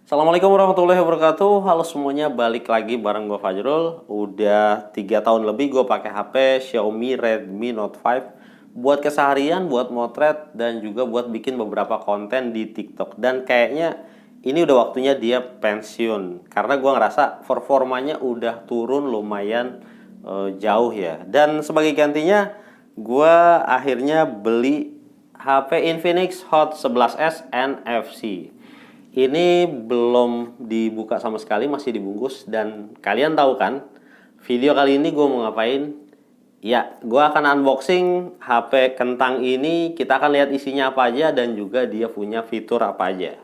Assalamualaikum warahmatullahi wabarakatuh. Halo semuanya, balik lagi bareng gue Fajrul. Udah 3 tahun lebih gue pakai HP Xiaomi Redmi Note 5 buat keseharian, buat motret, dan juga buat bikin beberapa konten di TikTok. Dan kayaknya ini udah waktunya dia pensiun karena gue ngerasa performanya udah turun lumayan jauh ya. Dan sebagai gantinya gue akhirnya beli HP Infinix Hot 11s NFC. Ini belum dibuka sama sekali, masih dibungkus. Dan kalian tahu kan, video kali ini gue mau ngapain? Ya, gue akan unboxing HP kentang ini. Kita akan lihat isinya apa aja dan juga dia punya fitur apa aja.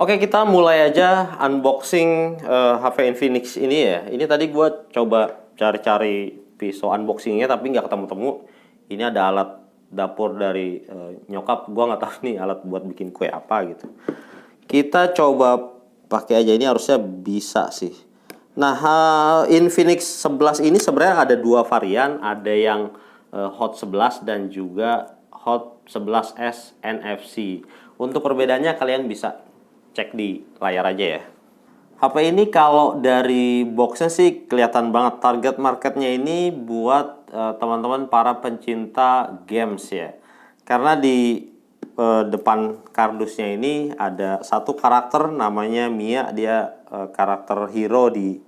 Oke, kita mulai aja unboxing HP Infinix ini ya. Ini tadi gue coba cari-cari pisau unboxingnya tapi nggak ketemu-temu. Ini ada alat dapur dari nyokap. Gue nggak tahu nih alat buat bikin kue apa gitu. Kita coba pakai aja, ini harusnya bisa sih. Nah, Infinix 11 ini sebenarnya ada dua varian. Ada yang Hot 11 dan juga Hot 11s NFC. Untuk perbedaannya kalian bisa cek di layar aja ya. HP ini kalau dari boxnya sih kelihatan banget target marketnya ini buat teman-teman para pencinta games ya. Karena di depan kardusnya ini ada satu karakter namanya Mia, dia karakter hero di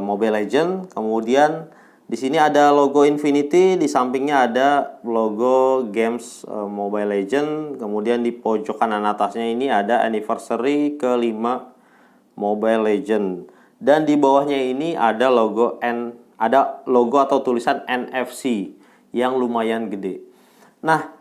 Mobile Legends. Kemudian di sini ada logo Infinity, di sampingnya ada logo games Mobile Legends. Kemudian di pojok kanan atasnya ini ada anniversary ke-5 Mobile Legends. Dan di bawahnya ini ada logo atau tulisan NFC yang lumayan gede. Nah,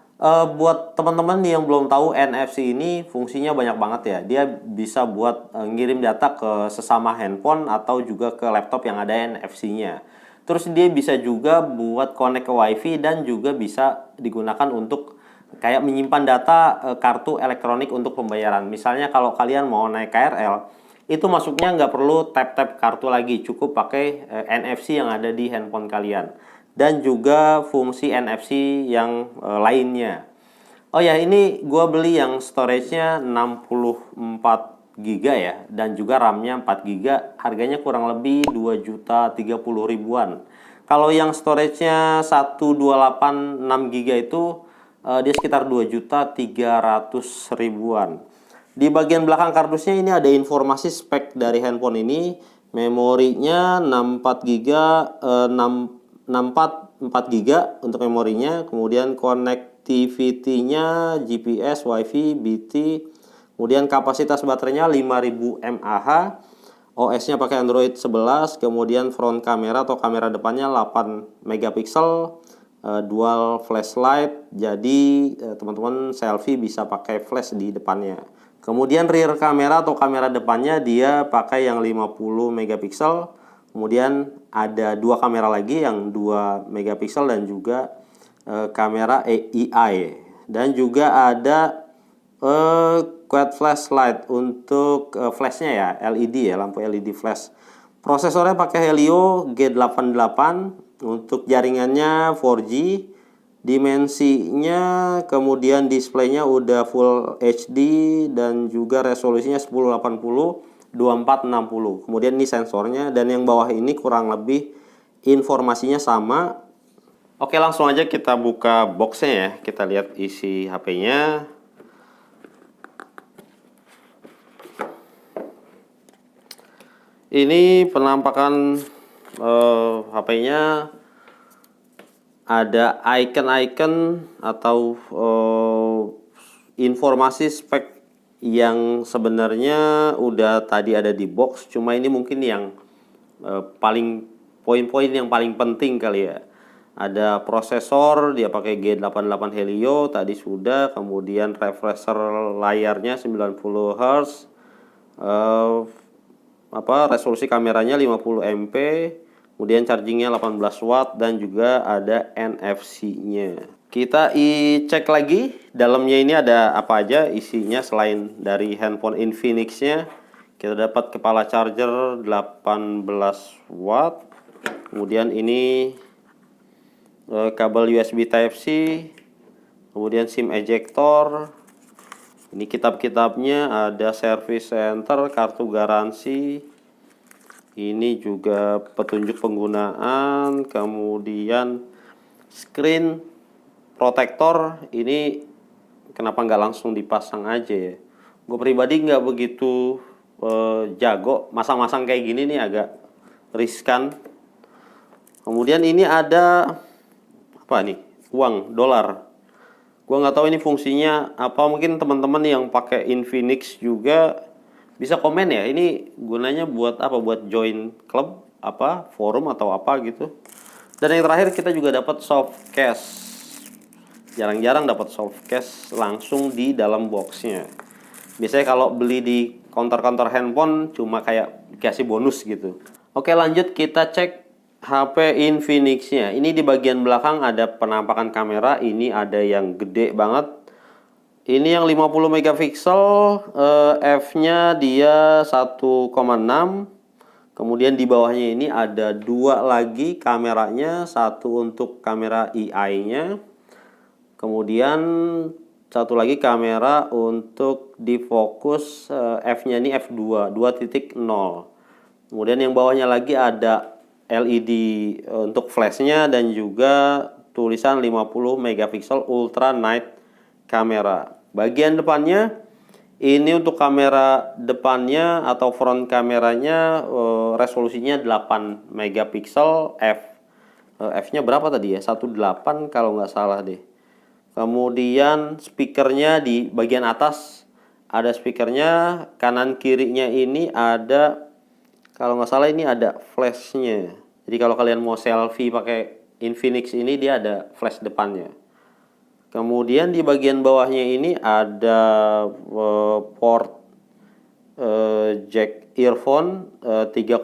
buat teman-teman yang belum tahu, NFC ini fungsinya banyak banget ya. Dia bisa buat ngirim data ke sesama handphone atau juga ke laptop yang ada NFC-nya. Terus dia bisa juga buat connect ke WiFi dan juga bisa digunakan untuk kayak menyimpan data kartu elektronik untuk pembayaran. Misalnya kalau kalian mau naik KRL, itu masuknya nggak perlu tap-tap kartu lagi, cukup pakai NFC yang ada di handphone kalian. Dan juga fungsi NFC yang lainnya. Oh ya, ini gue beli yang storage-nya 64 GB ya, dan juga RAM-nya 4 GB. Harganya kurang lebih 2.030.000-an. Kalau yang storage-nya 128 GB itu dia sekitar 2.300.000-an. Di bagian belakang kardusnya ini ada informasi spek dari handphone ini. Memorinya 64 GB, 4 GB untuk memorinya. Kemudian connectivity-nya GPS, WiFi, BT. Kemudian kapasitas baterainya 5000 mAh. OS-nya pakai Android 11. Kemudian front kamera atau kamera depannya 8 megapiksel, dual flashlight. Jadi teman-teman selfie bisa pakai flash di depannya. Kemudian rear kamera atau kamera depannya dia pakai yang 50 megapiksel. Kemudian ada dua kamera lagi yang 2 megapiksel dan juga kamera AI. Dan juga ada quad flashlight untuk flashnya ya, LED ya, lampu LED flash. Prosesornya pakai Helio G88, untuk jaringannya 4G, dimensinya kemudian displaynya udah Full HD dan juga resolusinya 1080 2460. Kemudian ini sensornya, dan yang bawah ini kurang lebih informasinya sama. Oke, langsung aja kita buka boxnya ya, kita lihat isi HP-nya. Ini penampakan HP-nya, ada icon-icon atau informasi spek yang sebenarnya udah tadi ada di box. Cuma ini mungkin yang poin-poin yang paling penting kali ya. Ada prosesor, dia pakai G88 Helio, tadi sudah. Kemudian refresher layarnya 90 Hz. Resolusi kameranya 50 MP, kemudian chargingnya 18 watt dan juga ada NFC-nya. Kita cek lagi dalamnya ini ada apa aja isinya selain dari handphone Infinix-nya. Kita dapat kepala charger 18 watt. Kemudian ini kabel USB Type-C, kemudian SIM ejector. Ini kitab-kitabnya, ada service center, kartu garansi. Ini juga petunjuk penggunaan, kemudian screen protector. Ini kenapa nggak langsung dipasang aja ya? Gue pribadi nggak begitu jago masang-masang kayak gini nih, agak riskan. Kemudian ini ada apa nih? Uang dolar. Gue nggak tahu ini fungsinya apa. Mungkin teman-teman yang pakai Infinix juga bisa komen ya. Ini gunanya buat apa? Buat join club apa, forum atau apa gitu. Dan yang terakhir kita juga dapat soft case. Jarang-jarang dapat soft case langsung di dalam boxnya. Biasanya kalau beli di counter-counter handphone cuma kayak dikasih bonus gitu. Oke, lanjut kita cek HP Infinix-nya. Ini di bagian belakang ada penampakan kamera. Ini ada yang gede banget. Ini yang 50 megapiksel, f-nya dia 1,6. Kemudian di bawahnya ini ada dua lagi kameranya, satu untuk kamera EI-nya. Kemudian satu lagi kamera untuk di fokus, f-nya ini f2, 2.0. Kemudian yang bawahnya lagi ada LED untuk flashnya dan juga tulisan 50 megapiksel ultra night kamera. Bagian depannya ini untuk kamera depannya atau front kameranya, resolusinya 8 megapiksel f-nya berapa tadi ya? 18 kalau nggak salah deh. Kemudian speakernya di bagian atas ada speakernya, kanan kirinya ini ada, kalau nggak salah ini ada flashnya. Jadi kalau kalian mau selfie pakai Infinix ini, dia ada flash depannya. Kemudian di bagian bawahnya ini ada port jack earphone 3,5,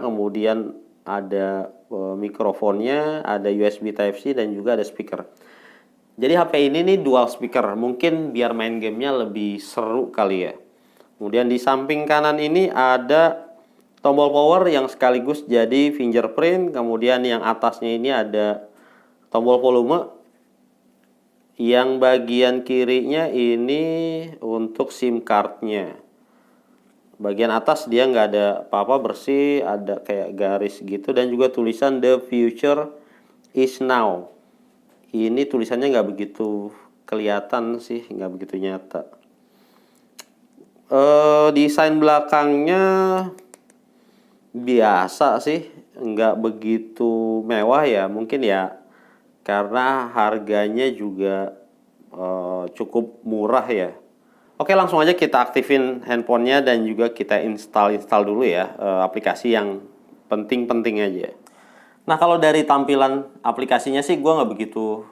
kemudian ada mikrofonnya, ada USB Type-C dan juga ada speaker. Jadi HP ini nih dual speaker, mungkin biar main gamenya lebih seru kali ya. Kemudian di samping kanan ini ada tombol power yang sekaligus jadi fingerprint. Kemudian yang atasnya ini ada tombol volume. Yang bagian kirinya ini untuk SIM cardnya. Bagian atas dia nggak ada apa-apa, bersih, ada kayak garis gitu. Dan juga tulisan "The future is now". Ini tulisannya nggak begitu kelihatan sih, nggak begitu nyata. Desain belakangnya biasa sih, nggak begitu mewah ya. Mungkin ya karena harganya juga cukup murah ya. Oke, langsung aja kita aktifin handphonenya dan juga kita install dulu ya aplikasi yang penting-penting aja. Nah, kalau dari tampilan aplikasinya sih gue nggak begitu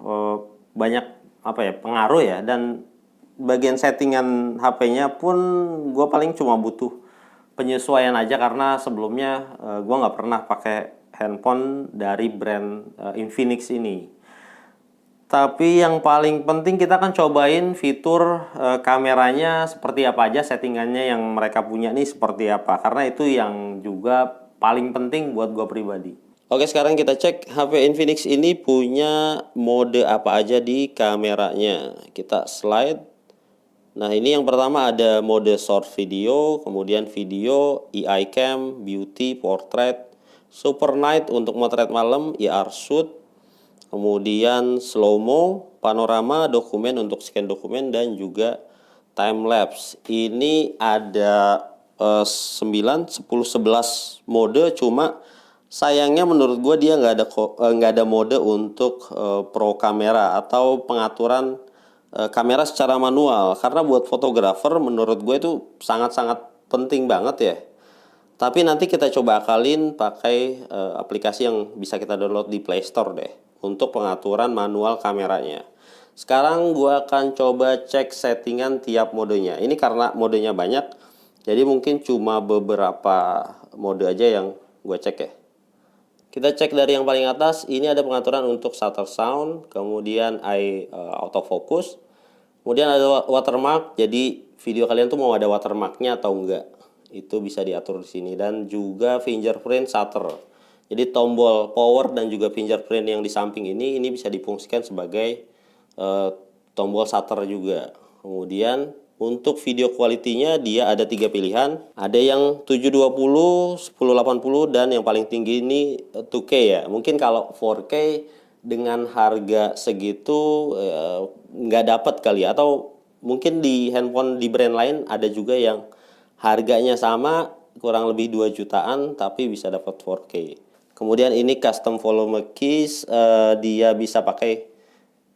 banyak apa ya pengaruh ya, dan bagian settingan HP-nya pun gue paling cuma butuh penyesuaian aja karena sebelumnya gue nggak pernah pakai handphone dari brand Infinix ini. Tapi yang paling penting kita akan cobain fitur kameranya seperti apa aja, settingannya yang mereka punya nih seperti apa, karena itu yang juga paling penting buat gue pribadi. Oke, sekarang kita cek HP Infinix ini punya mode apa aja di kameranya. Kita slide. Nah, ini yang pertama ada mode short video, kemudian video, EI cam, beauty, portrait, super night untuk motret malam, IR shoot, kemudian slow mo, panorama, dokumen untuk scan dokumen, dan juga time lapse. Ini ada 9, 10, 11 mode, cuma sayangnya menurut gue dia nggak ada mode untuk pro kamera atau pengaturan kamera secara manual, karena buat fotografer menurut gue itu sangat-sangat penting banget ya. Tapi nanti kita coba akalin pakai aplikasi yang bisa kita download di Play Store deh untuk pengaturan manual kameranya. Sekarang gue akan coba cek settingan tiap modenya. Ini karena modenya banyak, jadi mungkin cuma beberapa mode aja yang gue cek ya. Kita cek dari yang paling atas, ini ada pengaturan untuk shutter sound, kemudian autofocus, kemudian ada watermark, jadi video kalian tuh mau ada watermarknya atau enggak, itu bisa diatur di sini, dan juga fingerprint shutter. Jadi tombol power dan juga fingerprint yang di samping ini bisa difungsikan sebagai tombol shutter juga. Kemudian untuk video quality-nya dia ada 3 pilihan. Ada yang 720, 1080 dan yang paling tinggi ini 2K ya. Mungkin kalau 4K dengan harga segitu nggak dapat kali ya. Atau mungkin di handphone di brand lain ada juga yang harganya sama, kurang lebih 2 jutaan tapi bisa dapat 4K. Kemudian ini custom volume keys, dia bisa pakai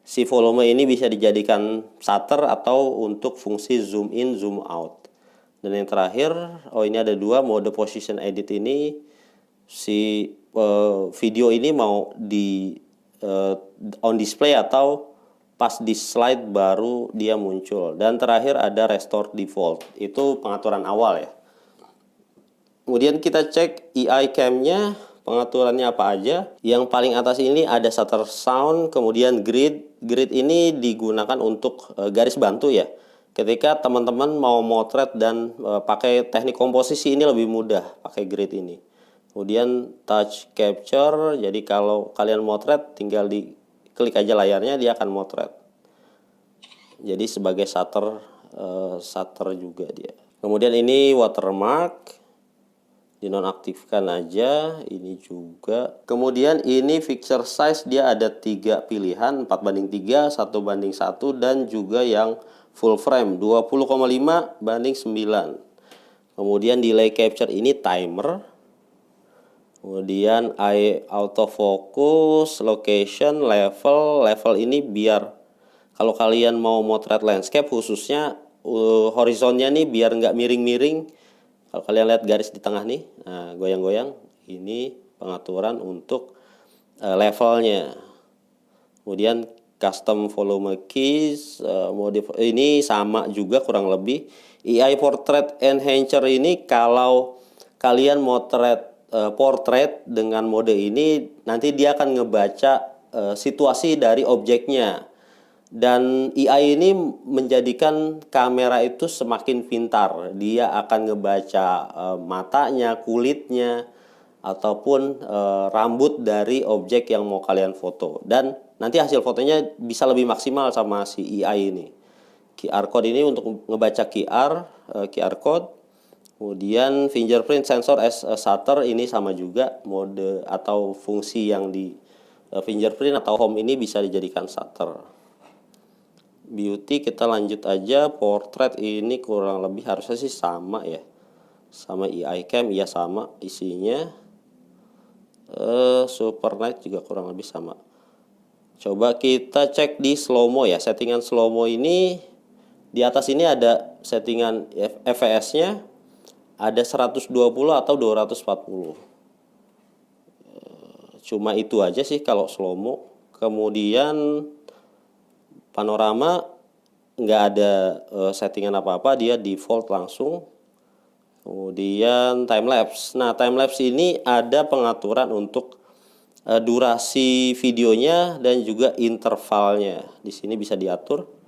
si volume ini bisa dijadikan shutter atau untuk fungsi zoom in, zoom out. Dan yang terakhir, ini ada 2 mode position edit ini. Si video ini mau di on display atau pas di slide baru dia muncul. Dan terakhir ada restore default, itu pengaturan awal ya. Kemudian kita cek EI cam-nya, pengaturannya apa aja. Yang paling atas ini ada shutter sound, kemudian grid. Grid ini digunakan untuk garis bantu ya. Ketika teman-teman mau motret dan pakai teknik komposisi ini lebih mudah pakai grid ini. Kemudian touch capture, jadi kalau kalian motret tinggal diklik aja layarnya dia akan motret. Jadi sebagai shutter juga dia. Kemudian ini watermark, dinonaktifkan aja ini juga. Kemudian ini fixture size dia ada 3 pilihan, 4:3, 1:1 dan juga yang full frame 20,5 banding 9. Kemudian delay capture ini timer. Kemudian autofocus, location, level ini biar kalau kalian mau motret landscape khususnya horizonnya nih biar nggak miring-miring. Kalau kalian lihat garis di tengah nih, nah goyang-goyang, ini pengaturan untuk levelnya. Kemudian custom volume keys, ini sama juga kurang lebih. EI Portrait Enhancer ini kalau kalian motret portrait dengan mode ini, nanti dia akan ngebaca situasi dari objeknya. Dan AI ini menjadikan kamera itu semakin pintar. Dia akan ngebaca matanya, kulitnya, ataupun rambut dari objek yang mau kalian foto. Dan nanti hasil fotonya bisa lebih maksimal sama si AI ini. QR code ini untuk ngebaca QR code. Kemudian fingerprint sensor as a shutter ini sama juga mode atau fungsi yang di fingerprint atau home ini bisa dijadikan shutter. Beauty kita lanjut aja. Portrait ini kurang lebih harusnya sih sama ya, sama EI cam ya, sama isinya. Super night juga kurang lebih sama. Coba kita cek di slow mo ya. Settingan slow mo ini di atas ini ada settingan fps nya ada 120 atau 240. Cuma itu aja sih kalau slow mo. Kemudian panorama nggak ada settingan apa-apa, dia default langsung. Kemudian time lapse. Nah, time lapse ini ada pengaturan untuk durasi videonya dan juga intervalnya. Di sini bisa diatur.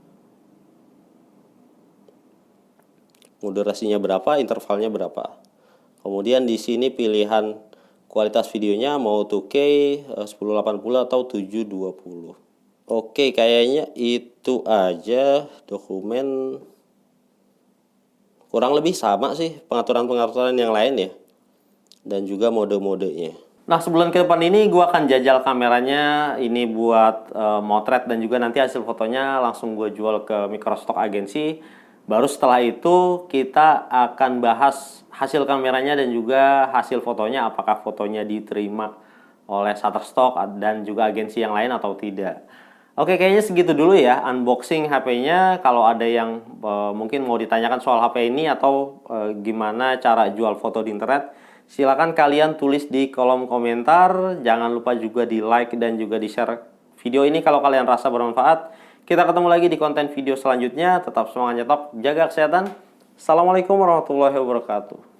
Durasinya berapa, intervalnya berapa. Kemudian di sini pilihan kualitas videonya mau 2K, 1080 atau 720. Oke, kayaknya itu aja dokumen. Kurang lebih sama sih pengaturan-pengaturan yang lain ya. Dan juga mode-modenya. Nah, sebulan ke depan ini gue akan jajal kameranya ini buat motret dan juga nanti hasil fotonya langsung gue jual ke microstock agensi. Baru setelah itu kita akan bahas hasil kameranya dan juga hasil fotonya, apakah fotonya diterima oleh Shutterstock dan juga agensi yang lain atau tidak. Oke, kayaknya segitu dulu ya unboxing HP-nya. Kalau ada yang mungkin mau ditanyakan soal HP ini atau gimana cara jual foto di internet, silakan kalian tulis di kolom komentar. Jangan lupa juga di like dan juga di share video ini kalau kalian rasa bermanfaat. Kita ketemu lagi di konten video selanjutnya. Tetap semangat nyetop, jaga kesehatan. Assalamualaikum warahmatullahi wabarakatuh.